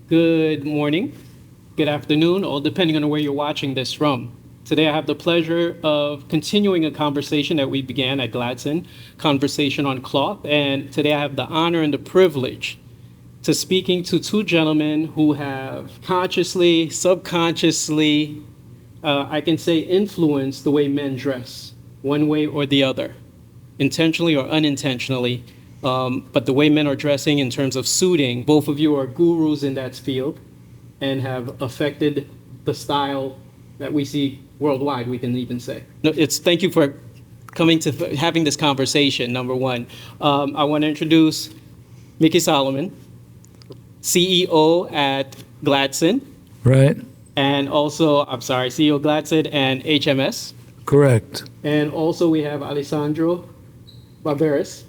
Good morning, good afternoon, or depending on where you're watching this from. Today I have the pleasure of continuing a conversation that we began at Gladson, conversation on cloth, and today I have the honor and the privilege to speaking to two gentlemen who have consciously, subconsciously, I can say influenced the way men dress, one way or the other, intentionally or unintentionally. But the way men are dressing in terms of suiting, both of you are gurus in that field and have affected the style that we see worldwide, we can even say. No, thank you for coming to having this conversation, number one. I want to introduce Mickey Solomon, CEO at Gladson. Right. And also, CEO Gladson and HMS. Correct. And also we have Alessandro Barberis,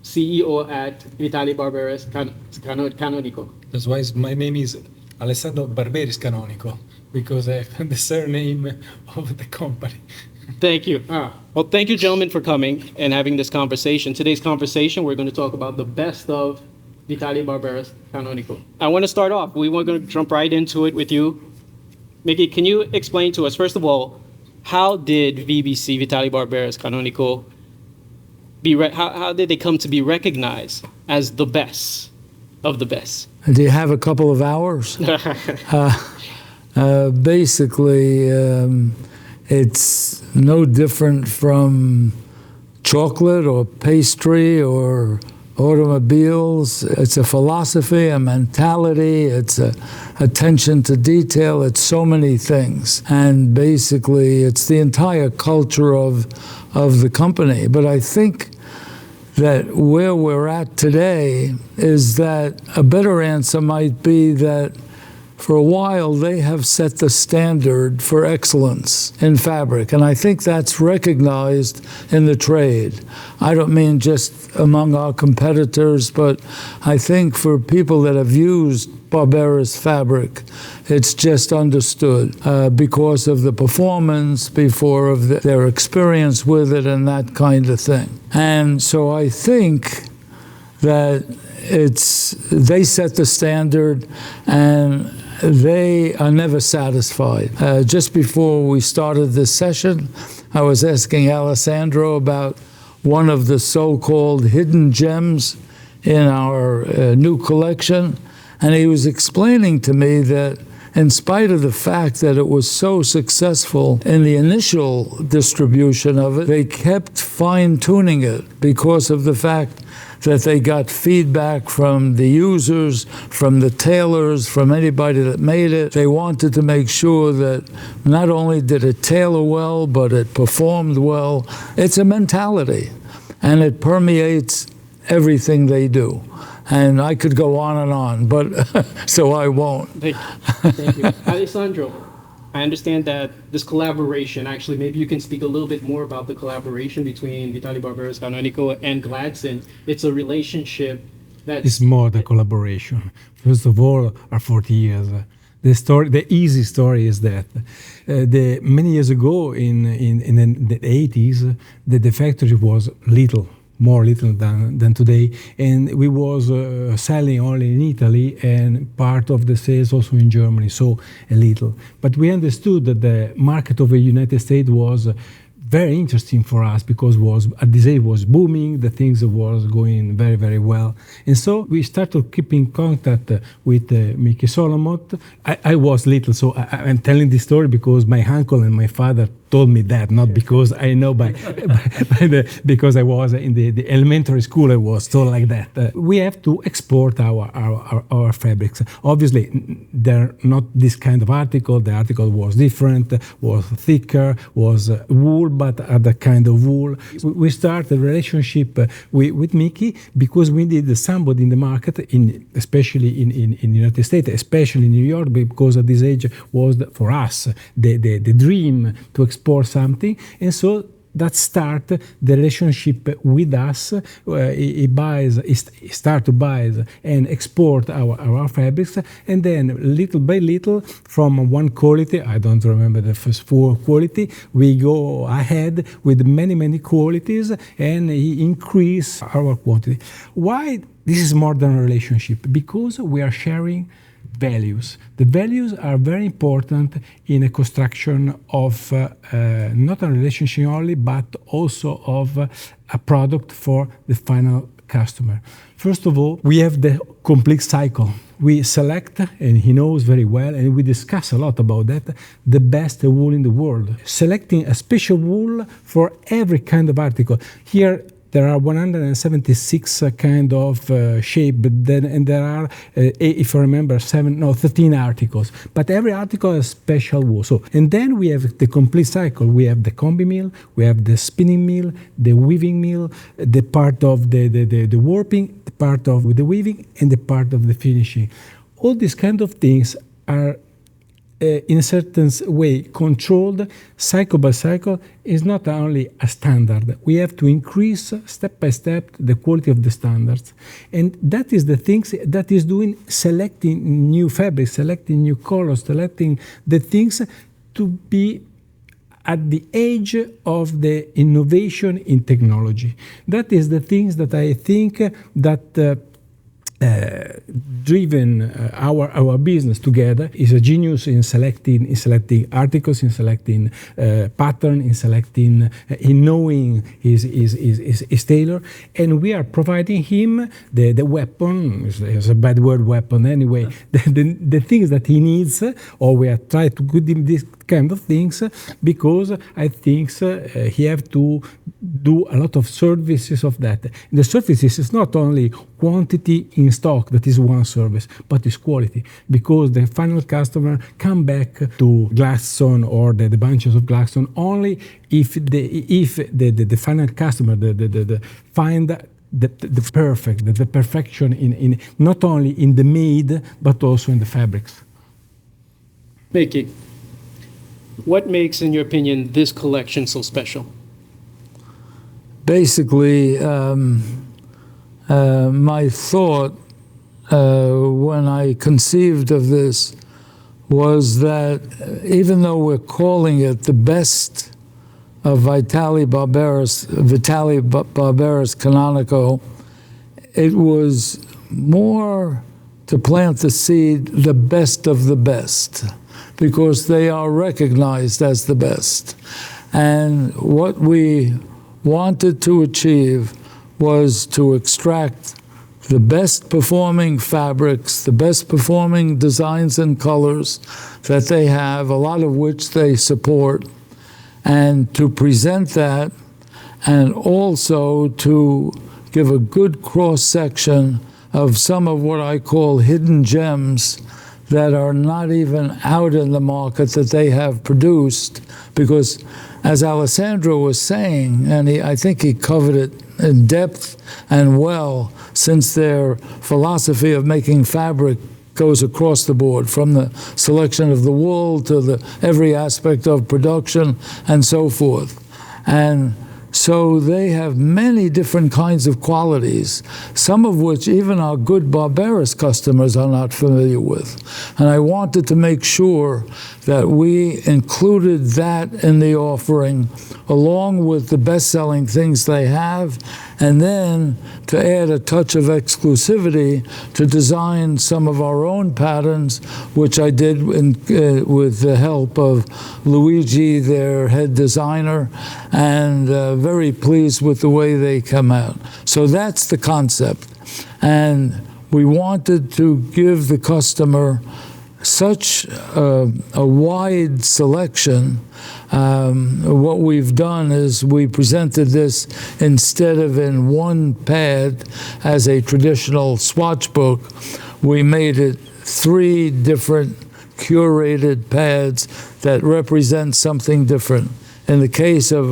CEO at Vitale Barberis Canonico. That's why my name is Alessandro Barberis Canonico, because I have the surname of the company. Thank you. Well, thank you, gentlemen, for coming and having this conversation. Today's conversation, we're going to talk about the best of Vitale Barberis Canonico. I want to start off. We were going to jump right into it with you. Mickey, can you explain to us, first of all, how did VBC, Vitale Barberis Canonico, how did they come to be recognized as the best of the best? Do you have a couple of hours? Basically, it's no different from chocolate or pastry or automobiles. It's a philosophy, a mentality, it's attention to detail, it's so many things. And basically, it's the entire culture of the company. But I think that where we're at today is that a better answer might be that for a while they have set the standard for excellence in fabric. And I think that's recognized in the trade. I don't mean just among our competitors, but I think for people that have used Barberis fabric, it's just understood because of the performance, their experience with it and that kind of thing. And so I think that they set the standard and they are never satisfied. Just before we started this session, I was asking Alessandro about one of the so-called hidden gems in our new collection, and he was explaining to me that in spite of the fact that it was so successful in the initial distribution of it, they kept fine-tuning it because of the fact that they got feedback from the users, from the tailors, from anybody that made it. They wanted to make sure that not only did it tailor well, but it performed well. It's a mentality, and it permeates everything they do. And I could go on, but so I won't. Thank you. Alessandro, I understand that this collaboration, actually, maybe you can speak a little bit more about the collaboration between Vitale Barberis Canonico and Gladson. It's a relationship that... It's more the collaboration. First of all, our 40 years. The easy story is that many years ago, in the 80s, the factory was more little than today, and we was selling only in Italy and part of the sales also in Germany, so a little. But we understood that the market of the United States was very interesting for us because at this age was booming, the things was going very, very well. And so we started keeping contact with Mickey Solomon. I was little, so I'm telling this story because my uncle and my father told me that, not because I know because I was in the elementary school, I was told like that. We have to export our fabrics. Obviously, they're not this kind of article. The article was different, was thicker, was wool, but other kind of wool. We started a relationship with Mickey because we needed somebody in the market, especially in the United States, especially in New York, because at this age was for us the dream to export something, and so that start the relationship with us. He start to buy and export our fabrics, and then little by little, from one quality, I don't remember the first 4 quality, we go ahead with many qualities, and he increase our quantity. Why this is more than a relationship? Because we are sharing values. The values are very important in a construction of not a relationship only, but also of a product for the final customer. First of all, we have the complete cycle. We select, and he knows very well, and we discuss a lot about that, the best wool in the world. Selecting a special wool for every kind of article. Here, there are 176 kind of shape, but then and there are, if I remember, 13 articles. But every article has special wool. So, and then we have the complete cycle. We have the combi mill, we have the spinning mill, the weaving mill, the part of the warping, the part of the weaving, and the part of the finishing. All these kind of things are in a certain way controlled cycle by cycle. Is not only a standard. We have to increase step by step the quality of the standards. And that is the things that is doing, selecting new fabrics, selecting new colors, selecting the things to be at the edge of the innovation in technology. That is the things that I think that driven our business together is a genius in selecting articles, in selecting pattern, in selecting in knowing his tailor, and we are providing him the weapon. It's a bad word, weapon anyway. The things that he needs, or we are trying to give him this kind of things, because I think he have to do a lot of services of that. And the services is not only quantity in stock, that is one service, but it's quality, because the final customer come back to Gladson or the bunches of Gladson only if the final customer find the perfection in not only in the made but also in the fabrics. Mickey, what makes, in your opinion, this collection so special? Basically, my thought when I conceived of this was that even though we're calling it the best of Vitale Barberis Canonico, it was more to plant the seed, the best of the best, because they are recognized as the best. And what we wanted to achieve was to extract the best performing fabrics, the best performing designs and colors that they have, a lot of which they support, and to present that, and also to give a good cross-section of some of what I call hidden gems that are not even out in the market that they have produced. Because as Alessandro was saying, and I think he covered it in depth and well, since their philosophy of making fabric goes across the board, from the selection of the wool to every aspect of production and so forth. And so they have many different kinds of qualities, some of which even our good Barberis customers are not familiar with. And I wanted to make sure that we included that in the offering, along with the best-selling things they have, and then to add a touch of exclusivity to design some of our own patterns, which I did with the help of Luigi, their head designer, and very pleased with the way they come out. So that's the concept. And we wanted to give the customer such a wide selection. What we've done is we presented this, instead of in one pad as a traditional swatch book, we made it 3 different curated pads that represent something different. In the case of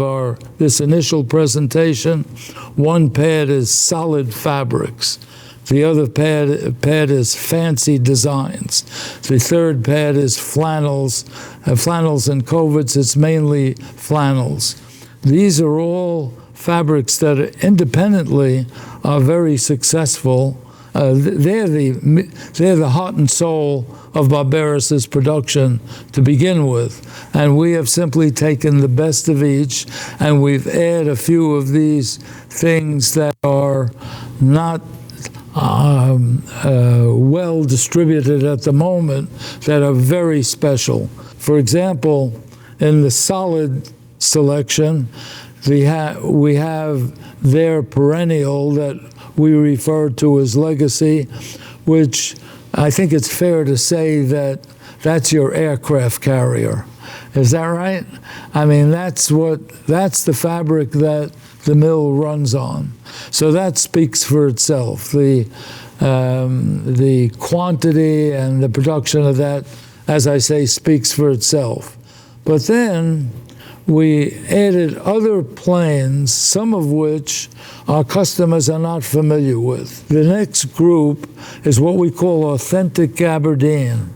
this initial presentation, one pad is solid fabrics. The other pad is fancy designs. The third pad is flannels. Flannels and covets, it's mainly flannels. These are all fabrics that independently are very successful. They're the heart and soul of Barberis's production to begin with. And we have simply taken the best of each, and we've added a few of these things that are not well distributed at the moment that are very special. For example, in the solid selection, we have their perennial that we refer to as legacy, which I think it's fair to say that that's your aircraft carrier. Is that right? I mean, that's the fabric that the mill runs on. So that speaks for itself. The quantity and the production of that, as I say, speaks for itself. But then we added other planes, some of which our customers are not familiar with. The next group is what we call authentic gabardine.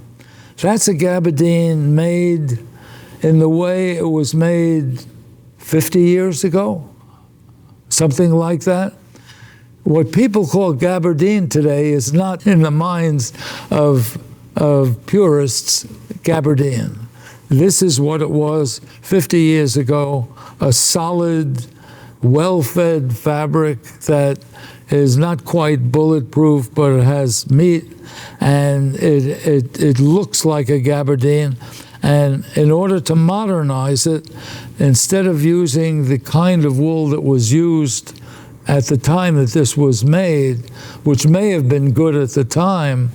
That's a gabardine made in the way it was made 50 years ago, something like that. What people call gabardine today is not in the minds of purists gabardine. This is what it was 50 years ago, a solid, well-fed fabric that is not quite bulletproof, but it has meat, and it looks like a gabardine. And in order to modernize it, instead of using the kind of wool that was used at the time that this was made, which may have been good at the time,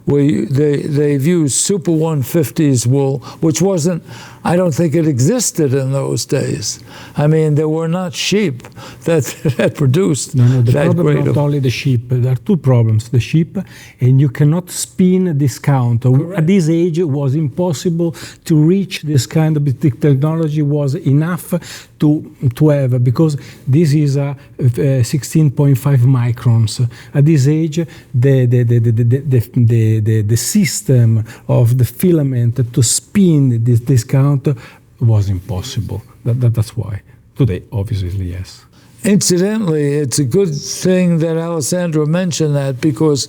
they've used Super 150s wool, which wasn't, I don't think it existed in those days. I mean, there were not sheep that produced the that problem grade not of... only the sheep. There are two problems: the sheep, and you cannot spin a discount. Correct. At this age, it was impossible to reach this kind of technology. Was enough to have, because this is a 16.5 microns. At this age, the system of the filament to spin this discount was impossible. That's why. Today, obviously, yes. Incidentally, it's a good thing that Alessandro mentioned that, because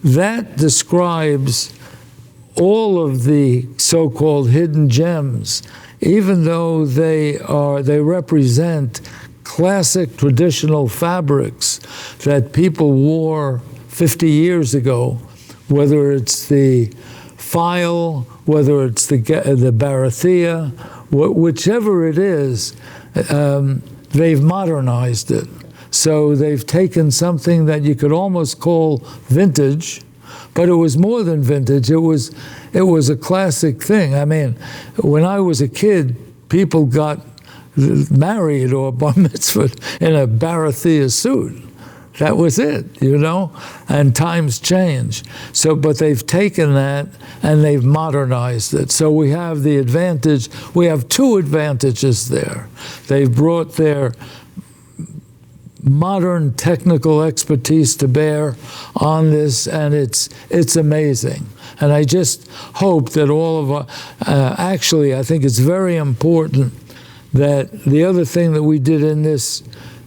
that describes all of the so-called hidden gems, even though they represent classic traditional fabrics that people wore 50 years ago, whether it's the file, whether it's the barathea, whichever it is, they've modernized it. So they've taken something that you could almost call vintage, but it was more than vintage. It was a classic thing. I mean, when I was a kid, people got married or bar mitzvahed in a barathea suit. That was it, you know? And times change. So, but they've taken that and they've modernized it. So we have the advantage, we have two advantages there. They've brought their modern technical expertise to bear on this, and it's amazing. And I just hope that all of actually, I think it's very important that the other thing that we did in this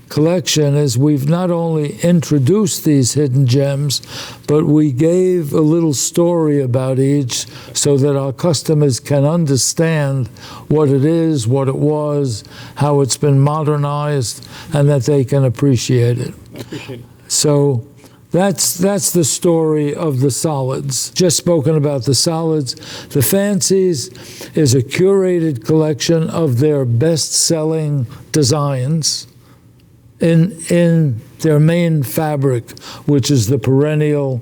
collection is we've not only introduced these hidden gems, but we gave a little story about each so that our customers can understand what it is, what it was, how it's been modernized, and that they can appreciate it. So that's the story of the solids. Just spoken about the solids. The fancies is a curated collection of their best-selling designs in their main fabric, which is the perennial,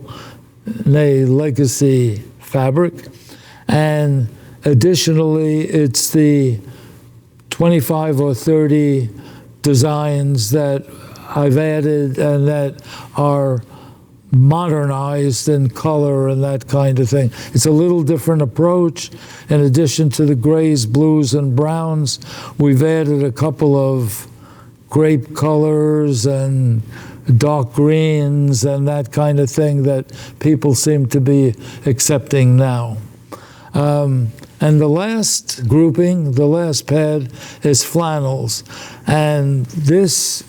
nay, legacy fabric. And additionally, it's the 25 or 30 designs that I've added and that are modernized in color and that kind of thing. It's a little different approach. In addition to the grays, blues, and browns, we've added a couple of grape colors and dark greens and that kind of thing that people seem to be accepting now. And the last grouping, the last pad, is flannels. And this,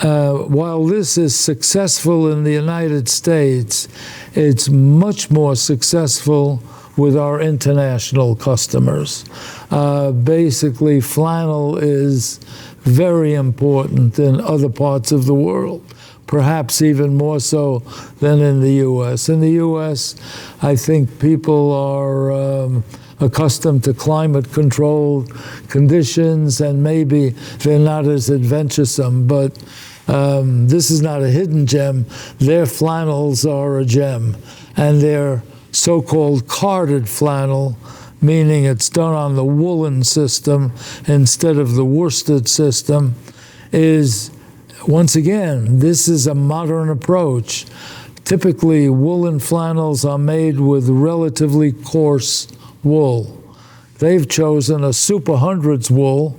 while this is successful in the United States, it's much more successful with our international customers. Basically, flannel is very important in other parts of the world, perhaps even more so than in the U.S. In the U.S., I think people are accustomed to climate-controlled conditions, and maybe they're not as adventuresome, but this is not a hidden gem. Their flannels are a gem, and their so-called carded flannel, meaning it's done on the woolen system instead of the worsted system, is, once again, this is a modern approach. Typically, woolen flannels are made with relatively coarse wool. They've chosen a super hundreds wool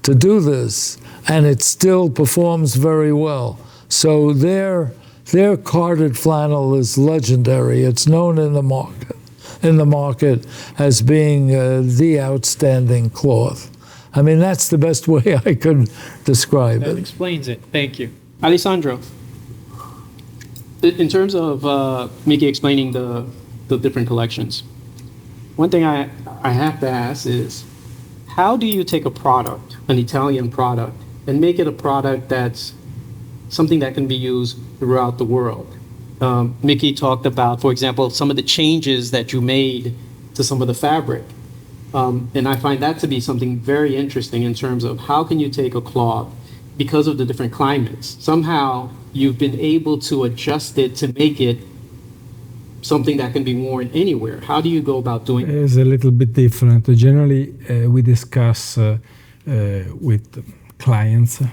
to do this, and it still performs very well. So their carded flannel is legendary. It's known in the market as being the outstanding cloth. I mean, that's the best way I could describe That it. explains it. Thank you. Alessandro, in terms of Mickey explaining the different collections, one thing I have to ask is, how do you take a product, an Italian product, and make it a product that's something that can be used throughout the world? Mickey talked about, for example, some of the changes that you made to some of the fabric. And I find that to be something very interesting in terms of how can you take a cloth, because of the different climates, somehow you've been able to adjust it to make it something that can be worn anywhere. How do you go about doing it? It's a little bit different. Generally, we discuss with clients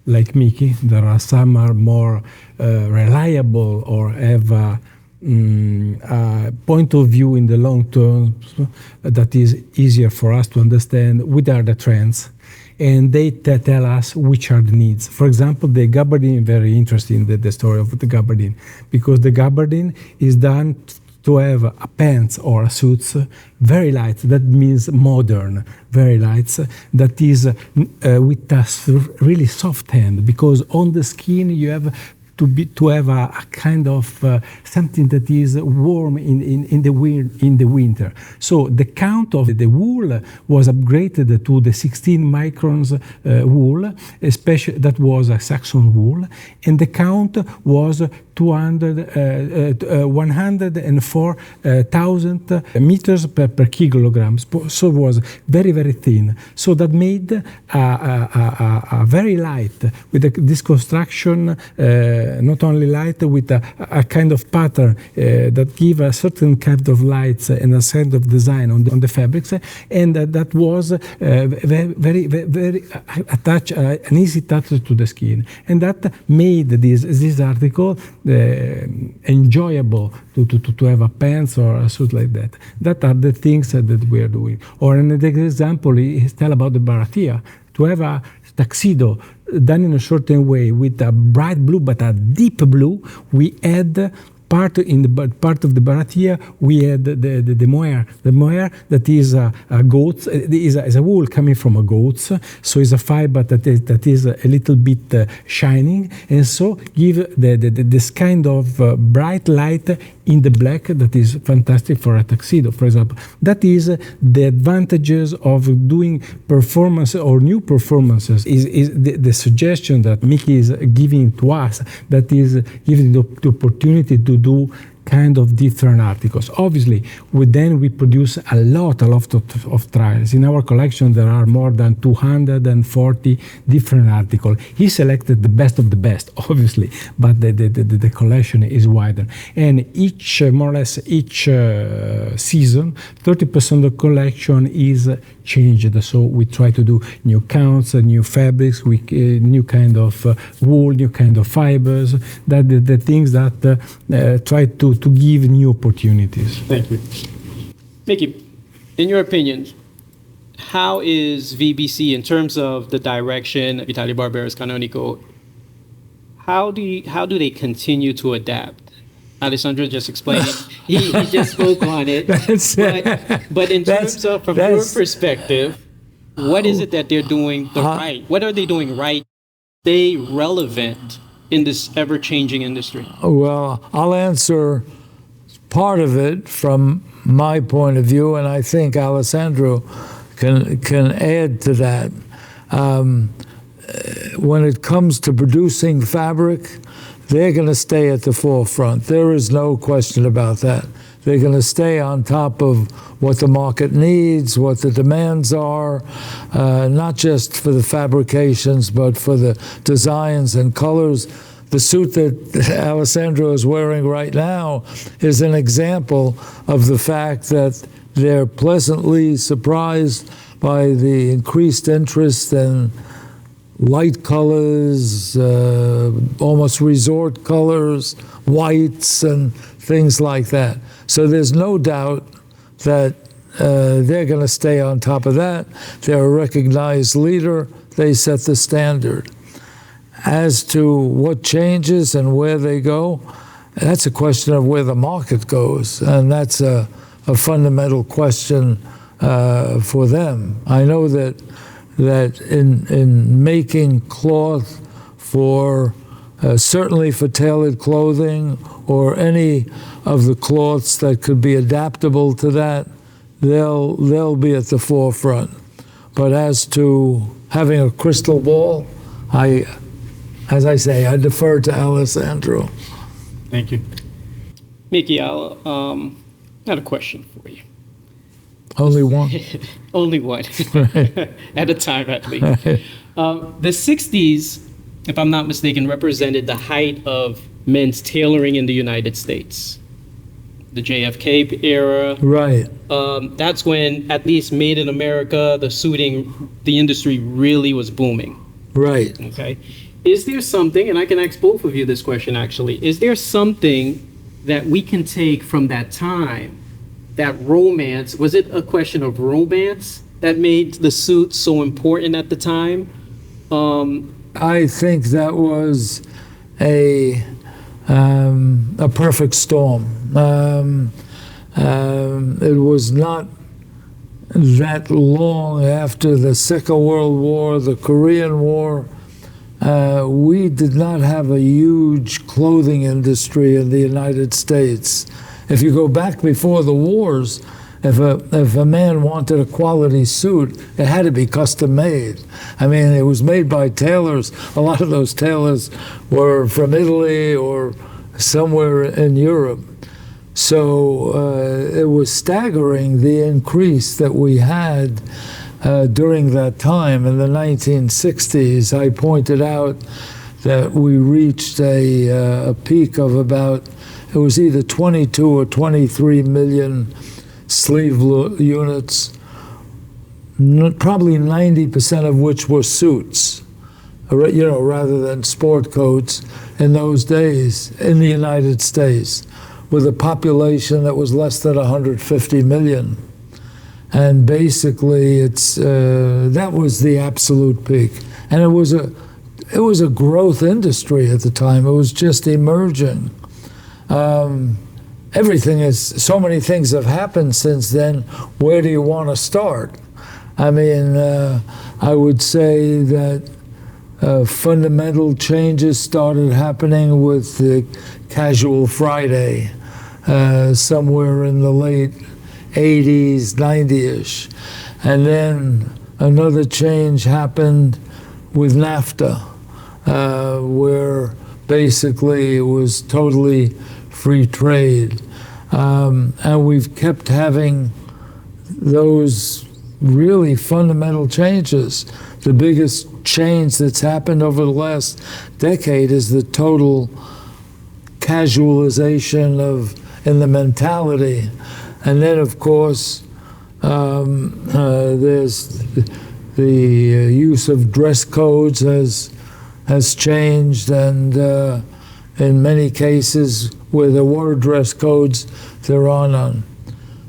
like Mickey. There are some are more reliable or have a point of view in the long term that is easier for us to understand what are the trends. And they tell us which are the needs. For example, the gabardine, very interesting, the story of the gabardine, because the gabardine is done to have a pants or a suits very light. That means modern, very light. That is with a really soft hand, because on the skin you have to have a kind of something that is warm in the winter. So the count of the wool was upgraded to the 16 microns wool, especially that was a Saxon wool, and the count was 104,000 meters per kilogram. So it was very, very thin. So that made a very light with this construction. Not only light, with a kind of pattern that give a certain kind of lights and a kind of design on the fabrics, and that was very attach an easy touch to the skin, and that made this article enjoyable to have a pants or a suit like that. That are the things that we are doing. Or another example is tell about the baratia. To have a tuxedo done in a certain way with a bright blue but a deep blue, we add part of the baratia, we had the mohair. The mohair that is a goat, is a wool coming from a goat, so it's a fiber that is a little bit shining, and so give this kind of bright light in the black that is fantastic for a tuxedo, for example. That is the advantages of doing performance or new performances. Is the suggestion that Mickey is giving to us, that is giving the opportunity to do kind of different articles. Obviously, we produce a lot of trials. In our collection, there are more than 240 different articles. He selected the best of the best, obviously, but the collection is wider. And more or less each season, 30% of the collection is changed. So we try to do new counts, new fabrics, new kind of wool, new kind of fibers, that the things that try to give new opportunities. Thank you. Mickey, in your opinion, how is VBC in terms of the direction, Vitale Barberis Canonico, how do they continue to adapt? Alessandro just explained it. He just spoke on it. But in terms of, from your perspective, what is it that they're doing right? What are they doing right? Stay relevant in this ever-changing industry. Well, I'll answer part of it from my point of view, and I think Alessandro can add to that. When it comes to producing fabric, they're going to stay at the forefront. There is no question about that. They're going to stay on top of what the market needs, what the demands are, not just for the fabrications, but for the designs and colors. The suit that Alessandro is wearing right now is an example of the fact that they're pleasantly surprised by the increased interest in light colors, almost resort colors, whites, and things like that. So there's no doubt that they're going to stay on top of that. They're a recognized leader. They set the standard. As to what changes and where they go, that's a question of where the market goes, and that's a fundamental question for them. I know that in making cloth for certainly for tailored clothing or any of the cloths that could be adaptable to that, they'll be at the forefront. But as to having a crystal ball, as I say, I defer to Alessandro. Thank you. Mickey, I got a question for you. Only one? Only one. At a time, at least. The 60s, if I'm not mistaken, represented the height of men's tailoring in the United States. The JFK era. Right. That's when, at least made in America, the industry really was booming. Right. Okay. Is there something, and I can ask both of you this question actually, is there something that we can take from that time, that romance? Was it a question of romance that made the suit so important at the time? I think that was a perfect storm. It was not that long after the Second World War, the Korean War. We did not have a huge clothing industry in the United States. If you go back before the wars, if a man wanted a quality suit, it had to be custom made. I mean, it was made by tailors. A lot of those tailors were from Italy or somewhere in Europe. So it was staggering, the increase that we had during that time. In the 1960s, I pointed out that we reached a peak of about, it was either 22 or 23 million sleeve units, probably 90% of which were suits, rather than sport coats in those days in the United States, with a population that was less than 150 million. And basically, that was the absolute peak. And it was a growth industry at the time. It was just emerging. So many things have happened since then. Where do you want to start? I mean, I would say that fundamental changes started happening with the casual Friday, somewhere in the late 80s, 90-ish. And then another change happened with NAFTA, where basically it was totally free trade. And we've kept having those really fundamental changes. The biggest change that's happened over the last decade is the total casualization in the mentality. And then, of course, there's the use of dress codes has changed, and in many cases where there were dress codes, there are none.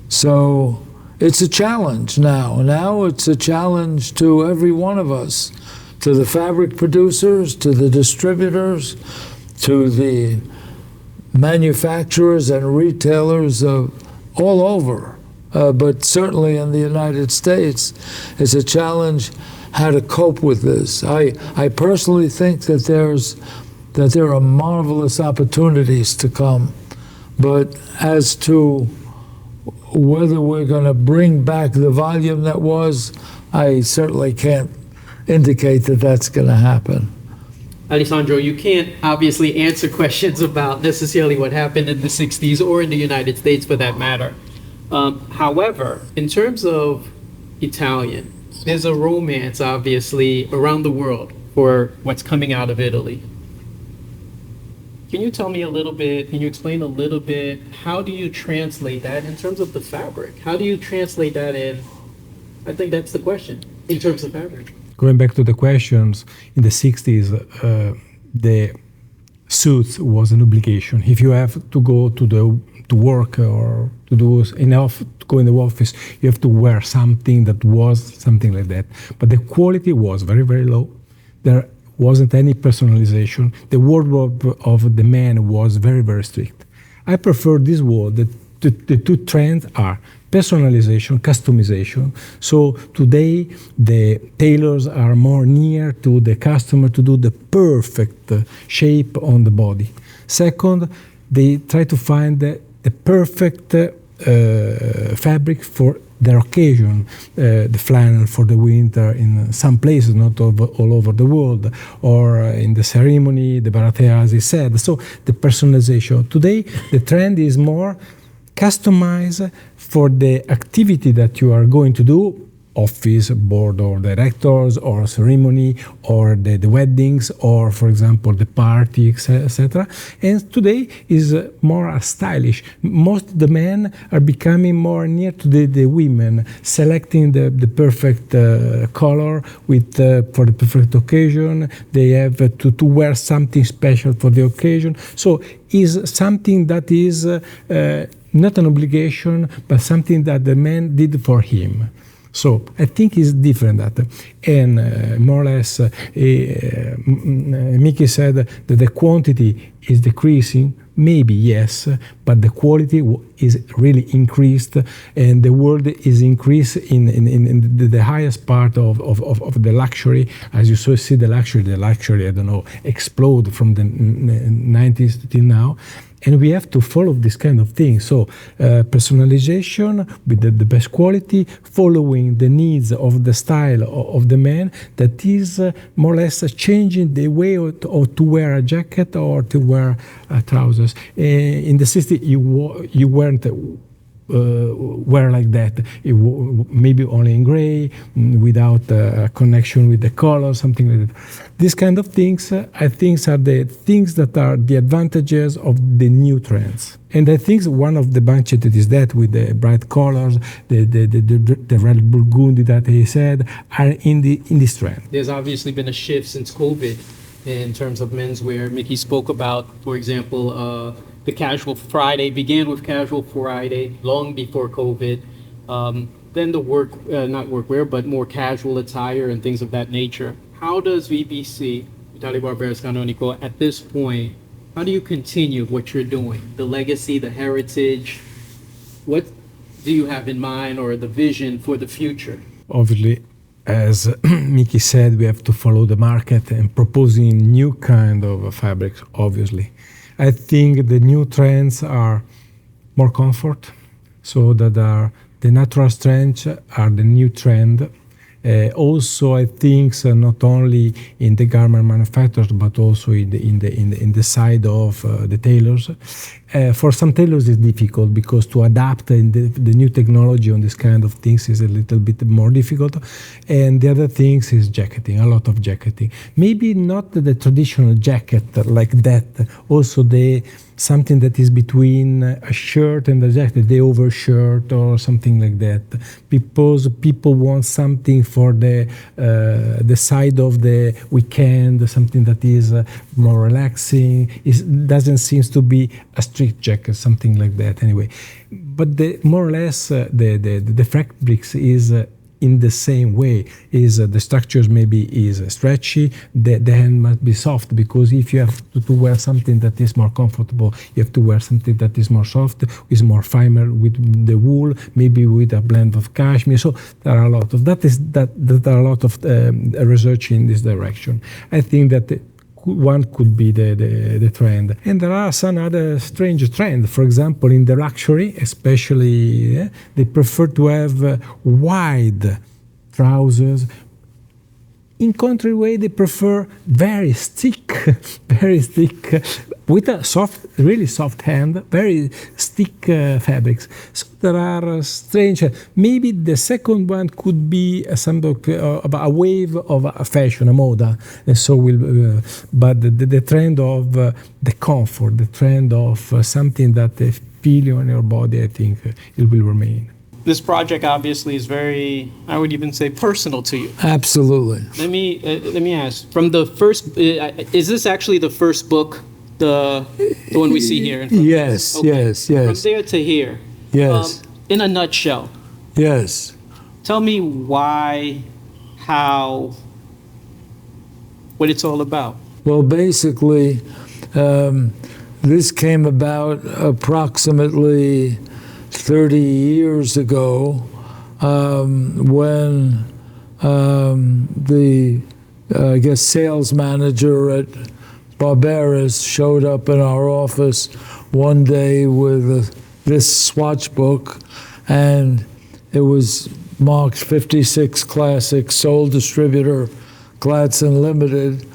So it's a challenge now. Now it's a challenge to every one of us, to the fabric producers, to the distributors, to the manufacturers and retailers all over, but certainly in the United States. It's a challenge how to cope with this. I personally think that there are marvelous opportunities to come, but as to whether we're going to bring back the volume that was, I certainly can't indicate that that's going to happen. Alessandro, you can't obviously answer questions about necessarily what happened in the 60s or in the United States for that matter. However, in terms of Italian, there's a romance obviously around the world for what's coming out of Italy. Can you tell me a little bit, can you explain a little bit, how do you translate that in terms of the fabric? How do you translate that in? I think that's the question, in terms of fabric. Going back to the questions, in the 60s, the suits was an obligation. If you have to go to work or to do enough to go in the office, you have to wear something that was something like that. But the quality was very, very low. There wasn't any personalization. The wardrobe of the man was very, very strict. I prefer this word. The two trends are personalization, customization. So today, the tailors are more near to the customer to do the perfect shape on the body. Second, they try to find the perfect fabric for their occasion, the flannel for the winter in some places, not all over the world, or in the ceremony, the baratea, as he said. So the personalization. Today, the trend is more customized for the activity that you are going to do, office, board or directors, or ceremony, or the weddings, or for example the party, etc. And today is more stylish. Most of the men are becoming more near to the women, selecting the perfect color with for the perfect occasion. They have to wear something special for the occasion. So is something that is not an obligation, but something that the man did for him. So I think it's different that, and more or less, Mickey said that the quantity is decreasing. Maybe yes, but the quality is really increased, and the world is increased in the highest part of the luxury. As you see, the luxury, I don't know, explode from the 90s till now. And we have to follow this kind of thing. So personalization with the best quality, following the needs of the style of the man, that is more or less changing the way to wear a jacket or to wear trousers. In the 60s, you weren't wear like that. Maybe only in gray, without a connection with the color, something like that. These kind of things, I think, are the things that are the advantages of the new trends. And I think one of the bunches that is that with the bright colors, the red burgundy that he said, are in this trend. There's obviously been a shift since COVID in terms of menswear. Mickey spoke about, for example, the casual Friday began with casual Friday long before COVID. Then the not workwear, but more casual attire and things of that nature. How does VBC, Vitale Barberis Canonico, at this point, how do you continue what you're doing? The legacy, the heritage, what do you have in mind or the vision for the future? Obviously, as Mickey said, we have to follow the market and proposing new kind of fabrics, obviously. I think the new trends are more comfort, so that the natural strengths are the new trend. Also, I think not only in the garment manufacturers, but also in the side of the tailors. For some tailors, it's difficult because to adapt the new technology on this kind of things is a little bit more difficult. And the other things is jacketing, a lot of jacketing. Maybe not the traditional jacket like that. Also something that is between a shirt and a jacket, the overshirt or something like that. Because people want something for the side of the weekend, something that is more relaxing. It doesn't seem to be a strict jacket, something like that. Anyway, but more or less the fabrics is in the same way. Is the structures maybe is stretchy, the hand must be soft, because if you have to wear something that is more comfortable, you have to wear something that is more soft, is more finer with the wool, maybe with a blend of cashmere. So there are a lot of research in this direction. I think that one could be the trend. And there are some other strange trends. For example, in the luxury, especially, they prefer to have wide trousers, In contrary way, they prefer very thick, very thick, with a soft, really soft hand, very thick fabrics. So there are strange. Maybe the second one could be some of a wave of a fashion, a moda, and so will. But the trend of the comfort, the trend of something that they feel on your body, I think it will remain. This project obviously is very, I would even say, personal to you. Absolutely. Let me ask, from the first, is this actually the first book, the one we see here? In front of us? Yes, yes, yes. From there to here. Yes. In a nutshell, Yes. tell me why, how, what it's all about. Well, basically, this came about approximately 30 years ago when the, I guess, sales manager at Barberis showed up in our office one day with this swatch book, and it was marked 56 Classic, sole distributor, Gladson Limited,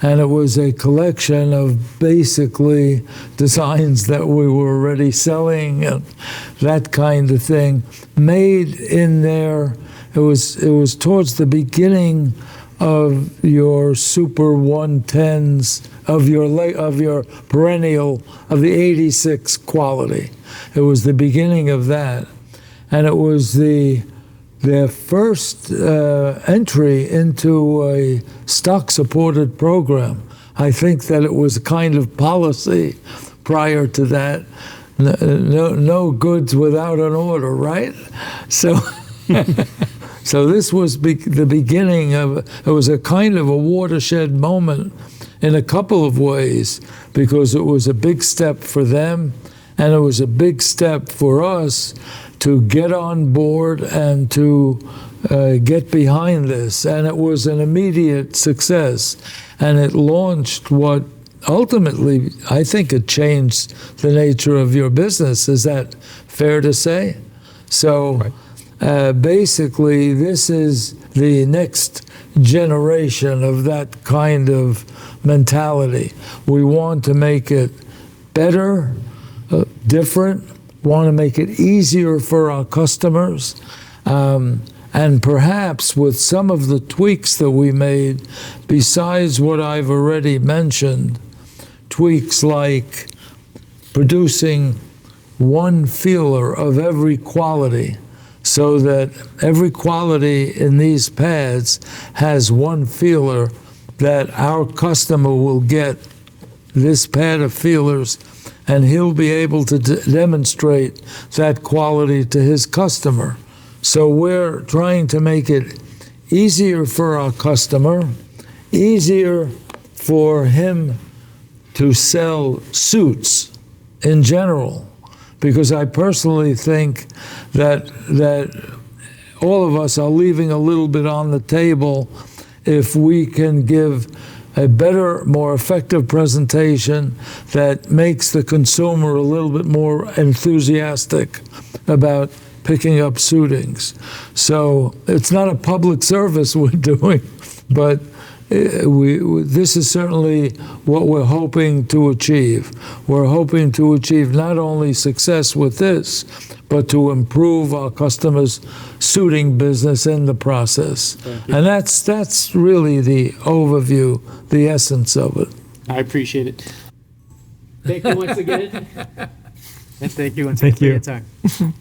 and it was a collection of basically designs that we were already selling and that kind of thing, made in there. It was towards the beginning of your Super 110s, of your perennial, of the 86 quality. It was the beginning of that, and it was their first entry into a stock-supported program. I think that it was a kind of policy prior to that. No goods without an order, right? So, so this was the beginning of, it was a kind of a watershed moment in a couple of ways, because it was a big step for them, and it was a big step for us to get on board and to get behind this. And it was an immediate success. And it launched what ultimately, I think it changed the nature of your business. Is that fair to say? So basically, this is the next generation of that kind of mentality. We want to make it better, different, want to make it easier for our customers, and perhaps with some of the tweaks that we made, besides what I've already mentioned, tweaks like producing one feeler of every quality, so that every quality in these pads has one feeler that our customer will get this pad of feelers, and he'll be able to demonstrate that quality to his customer. So we're trying to make it easier for our customer, easier for him to sell suits in general, because I personally think that all of us are leaving a little bit on the table if we can give a better, more effective presentation that makes the consumer a little bit more enthusiastic about picking up suitings. So it's not a public service we're doing, but this is certainly what we're hoping to achieve. We're hoping to achieve not only success with this, but to improve our customers' suiting business in the process. And that's really the overview, the essence of it. I appreciate it. Thank you once again. And thank you once Thank again for you. your time.